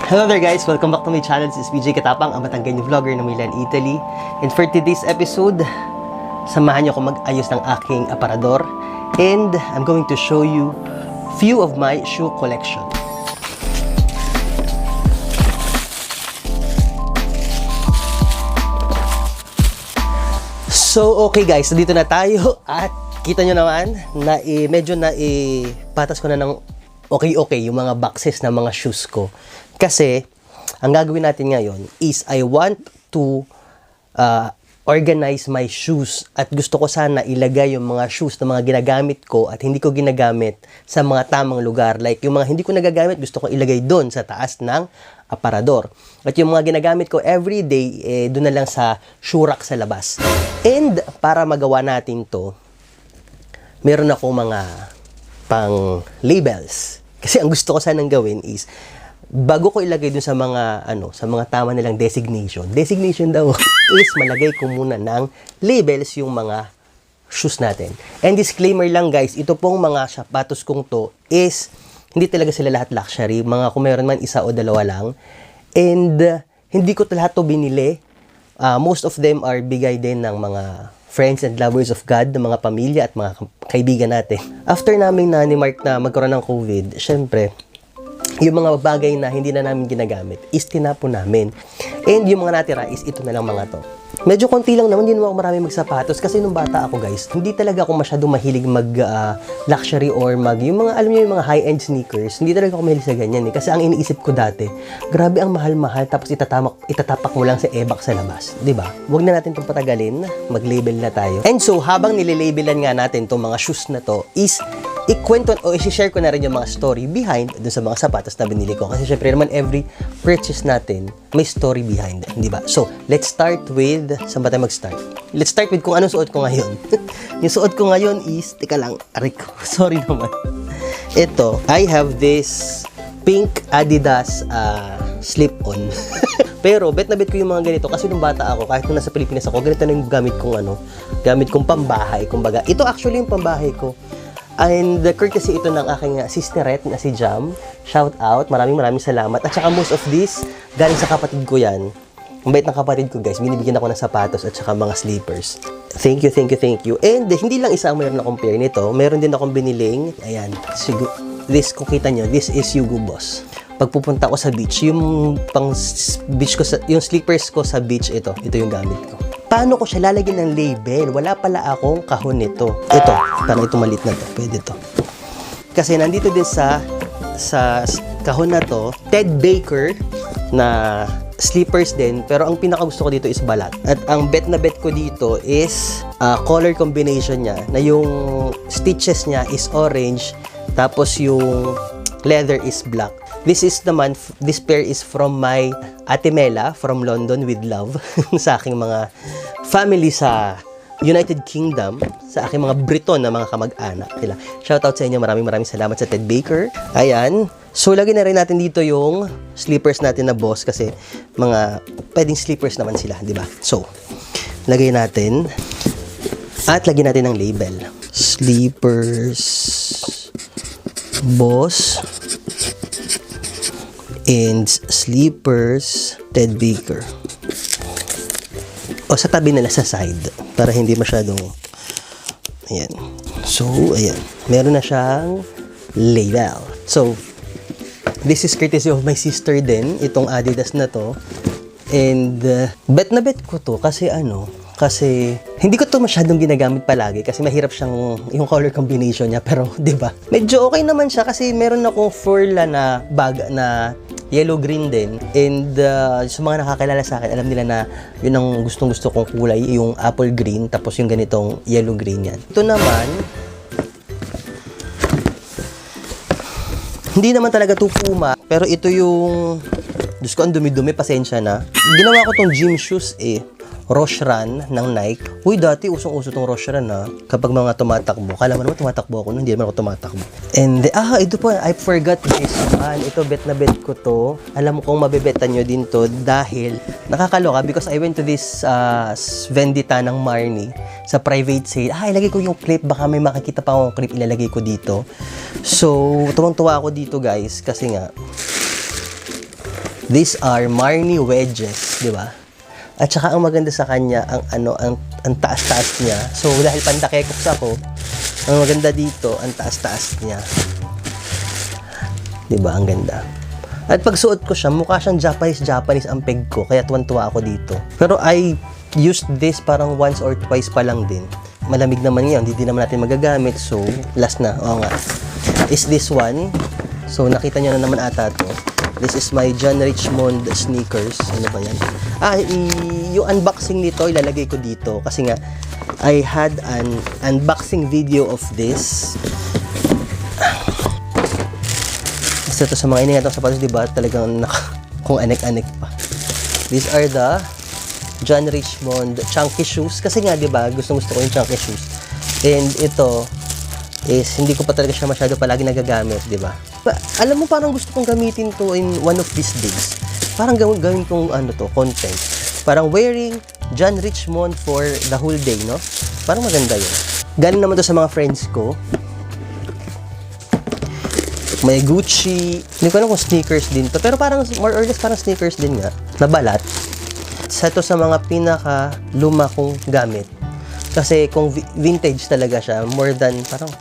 Hello there guys! Welcome back to my channel. This is PJ Katapang, ang Batanggay vlogger ng Milan, Italy. And for today's episode, samahan niyo ako mag-ayos ng aking aparador. And I'm going to show you few of my shoe collection. So okay guys, dito na tayo at kita nyo naman na medyo patas ko na ng okay yung mga boxes ng mga shoes ko. Kasi, ang gagawin natin ngayon is I want to organize my shoes at gusto ko sana ilagay yung mga shoes na mga ginagamit ko at hindi ko ginagamit sa mga tamang lugar. Like, yung mga hindi ko nagagamit, gusto ko ilagay doon sa taas ng aparador. At yung mga ginagamit ko everyday, doon na lang sa shoe rack sa labas. And, para magawa natin to, meron ako mga pang labels. Kasi ang gusto ko sanang gawin is bago ko ilagay dun sa mga sa mga tama nilang designation daw is malagay ko muna ng labels yung mga shoes natin. And disclaimer lang guys, ito pong mga sapatos kong to is hindi talaga sila lahat luxury. Mga kung meron man isa o dalawa lang. And hindi ko lahat to binili. Most of them are bigay din ng mga friends and lovers of God, ng mga pamilya at mga kaibigan natin. After namin na ni Mark na magkaroon ng COVID, syempre, yung mga bagay na hindi na namin ginagamit is tinapon namin. And yung mga natira is ito na lang mga to. Medyo konti lang naman, hindi naman ako marami magsapatos kasi nung bata ako guys, hindi talaga ako masyadong mahilig mag luxury or yung mga, alam niyo yung mga high-end sneakers, hindi talaga ako mahilig sa ganyan eh. Kasi ang iniisip ko dati, grabe ang mahal-mahal tapos itatapak mo lang sa ebak sa labas. Diba? Huwag na natin itong patagalin, mag-label na tayo. And so, habang nilalabelan nga natin itong mga shoes na to, is ikwento o i-share ko na rin yung mga story behind dun sa mga sapatos na binili ko. Kasi syempre naman every purchase natin, may story behind. Di ba? So, let's start with, saan ba tayo mag-start? Let's start with kung anong suot ko ngayon. Yung suot ko ngayon is, teka lang, Rico, sorry naman. Ito, I have this pink Adidas slip-on. Pero, bet na bet ko yung mga ganito kasi nung bata ako, kahit nung nasa Pilipinas ako, ganito na yung gamit kong pambahay. Kumbaga, ito actually yung pambahay ko. And courtesy ito ng aking sisterette na si Jam. Shout out, maraming salamat. At saka most of this, galing sa kapatid ko yan. Ang bait ng kapatid ko guys, binibigyan ako ng sapatos at saka mga slippers. Thank you. And hindi lang isa ang mayroon akong pair nito. Meron din akong biniling, ayan, this, kung kita nyo, this is Hugo Boss. Pagpupunta ko sa beach, yung pang beach ko, yung slippers ko sa beach, ito yung gamit ko. Paano ko siya lalagyan ng label? Wala pala akong kahon nito. Ito, parang ito maliit na to. Pwede to. Kasi nandito din sa kahon na to, Ted Baker na slippers din. Pero ang pinakagusto ko dito is balat. At ang bet na bet ko dito is color combination niya. Na yung stitches niya is orange. Tapos yung leather is black. This pair is from my Ate Mela from London with love sa aking mga family sa United Kingdom, sa aking mga Briton na mga kamag-anak nila. Shoutout sa inyo, maraming salamat sa Ted Baker. Ayan. So, lagyan na rin natin dito yung slippers natin na Boss kasi mga pwedeng slippers naman sila, di ba? So, lagay natin at lagyan natin ng label. Slippers Boss and slippers Ted Baker. O sa tabi nila sa side para hindi masyadong ayan. So, ayan. Meron na siyang label. So, this is courtesy of my sister din. Itong Adidas na to. And, bet na bet ko to kasi kasi hindi ko to masyadong ginagamit palagi kasi mahirap siyang yung color combination niya, pero 'di ba? Medyo okay naman siya kasi meron akong Furla na bag na yellow green din. And sa mga nakakilala sa akin, alam nila na yun ang gustong-gusto kong kulay, yung apple green tapos yung ganitong yellow green yan. Ito naman hindi naman talaga to Puma, pero ito yung Diyos ko, ang dumi-dumi, pasensya na. Ginawa ko tong gym shoes Roche Run ng Nike. Uy, dati usong-uso tong Roche Run kapag mga tumatakbo. Kala mo naman tumatakbo ako, hindi naman ako tumatakbo. And, ito po, I forgot this one. Ito, bet na bet ko to. Alam mo kung mabebetan nyo din to dahil nakakaloka because I went to this vendita ng Marni sa private sale. Ilagay ko yung clip. Baka may makikita pa akong clip, ilalagay ko dito. So, tuwang-tuwa ako dito guys kasi nga These are Marni wedges, di ba? At saka ang maganda sa kanya, ang taas-taas niya. So, dahil pandakekok ako, ang maganda dito, ang taas-taas niya. Di ba? Ang ganda. At pag suot ko siya, mukha siyang Japanese ang peg ko. Kaya tuwan-tuwa ako dito. Pero I used this parang once or twice pa lang din. Malamig naman ngayon, hindi din naman natin magagamit. So, last na. Oo nga. Is this one. So, nakita niyo na naman ata to. This is my John Richmond sneakers. Ano ba yan? Yung unboxing nito, ilalagay ko dito. Kasi nga, I had an unboxing video of this. Ito sa mga inihatang sapatos, diba? Talagang kung anek-anek pa. These are the John Richmond chunky shoes. Kasi nga, diba? Gusto ko yung chunky shoes. And ito is, hindi ko pa talaga siya masyado palagi nagagamit, diba? Alam mo, parang gusto kong gamitin to in one of these days. Parang gawin kong content. Parang wearing John Richmond for the whole day, no? Parang maganda yun. Galing naman to sa mga friends ko. May Gucci. Hindi ko alam kung sneakers din to. Pero parang, more or less, parang sneakers din nga. Nabalat. Sa to sa mga pinaka luma kong gamit. Kasi kung vintage talaga siya, more than parang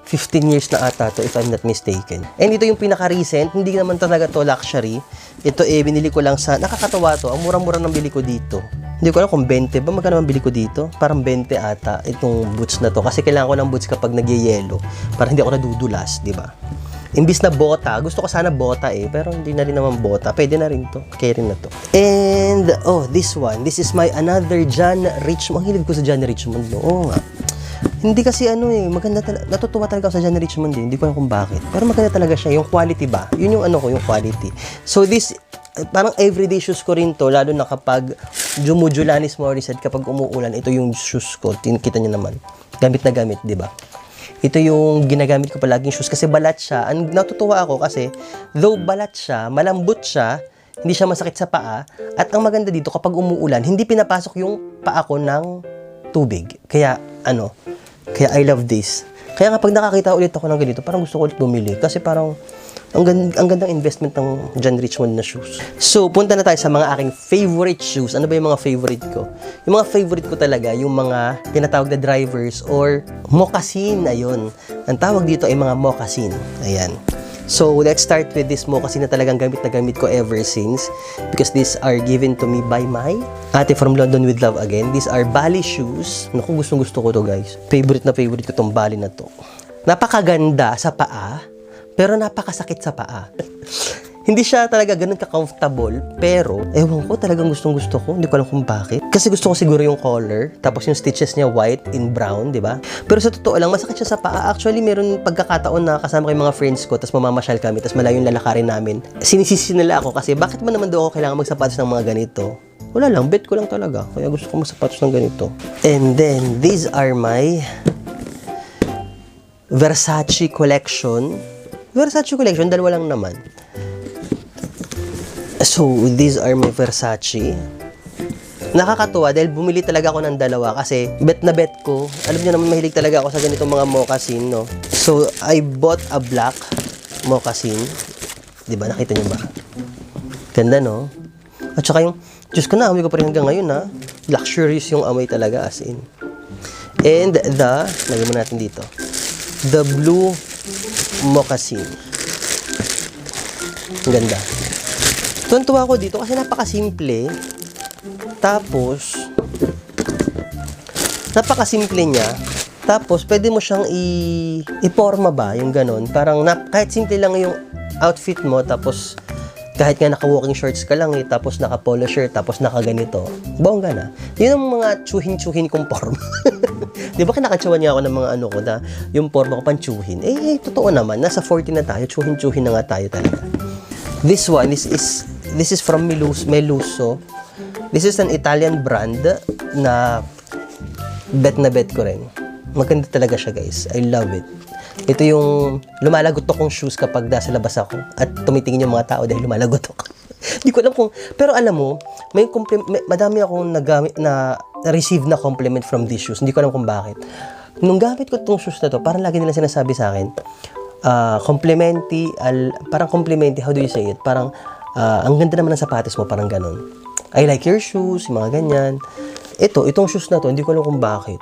15 years na ata to, if I'm not mistaken. And ito yung pinaka-recent. Hindi naman talaga to luxury. Ito binili ko lang sa, nakakatawa to. Ang murang-murang ng bili ko dito. Hindi ko alam kung 20 ba, magkano ang bili ko dito? Parang 20 ata itong boots na to. Kasi kailangan ko ng boots kapag nagyayelo. Para hindi ako nadudulas, di ba? Imbis na bota, gusto ko sana bota pero hindi na rin naman bota. Pwede na rin to, carry na to. And, this one. This is my another John Richmond. Ang hilig ko sa John Richmond, no? Oo nga. Hindi kasi maganda talaga. Natutuwa talaga ako sa John Richmond din. Hindi ko alam kung bakit. Pero maganda talaga siya. Yung quality ba? Yun yung yung quality. So, this, parang everyday shoes ko rin to. Lalo na kapag Jumujulanis Morissette, kapag umuulan, ito yung shoes ko. Kita nyo naman. Gamit na gamit, di ba? Ito yung ginagamit ko palaging shoes kasi balat siya. Natutuwa ako kasi though balat siya, malambot siya, hindi siya masakit sa paa. At ang maganda dito, kapag umuulan, hindi pinapasok yung paa ko ng tubig. Kaya, kaya I love this. Kaya kapag nakakita ulit ako ng ganito, parang gusto ko ulit bumili. Kasi parang, ang gandang investment ng John Richmond na shoes. So, punta na tayo sa mga aking favorite shoes. Ano ba yung mga favorite ko? Yung mga favorite ko talaga, yung mga tinatawag na drivers or moccasin. Ayun. Ang tawag dito ay mga moccasin. Ayan. So, let's start with this moccasin na talagang gamit na gamit ko ever since. Because these are given to me by my ate from London with love again. These are Bali shoes. Naku, gustong-gusto ko to, guys. Favorite ko tong Bali na to. Napakaganda sa paa. Pero napakasakit sa paa. Hindi siya talaga ganun ka-comfortable. Pero, ewan ko, talagang gustong-gusto ko. Hindi ko alam kung bakit. Kasi gusto ko siguro yung color. Tapos yung stitches niya white in brown, di ba? Pero sa totoo lang, masakit siya sa paa. Actually, meron pagkakataon na kasama ko yung mga friends ko, tapos mamamasyal kami, tapos malayo yung lalakarin namin. Sinisisi nila ako kasi, bakit mo naman daw ako kailangan magsapatos ng mga ganito? Wala lang, bet ko lang talaga. Kaya gusto ko magsapatos ng ganito. And then, these are my Versace collection. Dalawa lang naman. So, these are my Versace. Nakakatuwa dahil bumili talaga ako ng dalawa kasi bet na bet ko. Alam niyo naman, mahilig talaga ako sa ganitong mga moccasin, no? So, I bought a black moccasin. Diba? Nakita niyo ba? Ganda, no? At saka yung, Diyos ko na, amoy ko pa rin hanggang ngayon, ha? Luxurious yung amoy talaga, as in. And lagyan mo natin dito. The blue moccasin. Ang ganda. Tuwan-tuwa ako dito kasi napakasimple. Tapos, napakasimple niya. Tapos, pwede mo siyang i-forma ba, yung ganon. Parang, kahit simple lang yung outfit mo, tapos, kahit nga naka-walking shorts ka lang tapos naka-polo shirt, tapos naka-ganito. Bongga na. Yun ang mga tsuhin-tsuhin kong forma. Di ba kinakatsawan niya ako ng mga ko na yung forma ko pang-tsuhin? Totoo naman. Nasa 40 na tayo. Tsuhin-tsuhin na nga tayo talaga. This one, this is from Meluso. This is an Italian brand na bet ko rin. Maganda talaga siya, guys. I love it. Ito yung lumalagot kong shoes kapag nasa labas ako at tumitingin yung mga tao dahil lumalagot ako. Hindi ko alam kung, pero alam mo, madami akong na-receive na compliment from these shoes. Hindi ko alam kung bakit. Nung gamit ko itong shoes na to, parang lagi nila sinasabi sa akin, complimentary, how do you say it? Parang Ang ganda naman ng sapatos mo, parang ganun. I like your shoes, mga ganyan. Itong shoes na to, hindi ko alam kung bakit.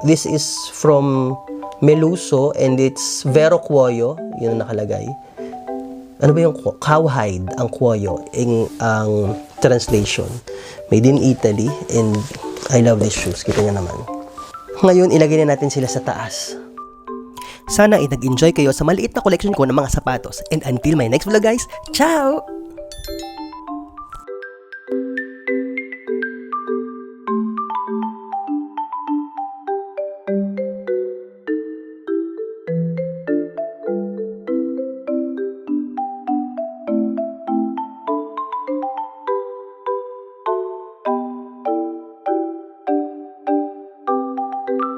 This is from Meluso and it's Vero Cuoio, yun ang nakalagay. Ano ba yung cowhide, ang cuoio, ang translation. Made in Italy and I love these shoes. Kita nyo naman. Ngayon, ilagay na natin sila sa taas. Sana ay nag-enjoy kayo sa maliit na collection ko ng mga sapatos. And until my next vlog guys, ciao!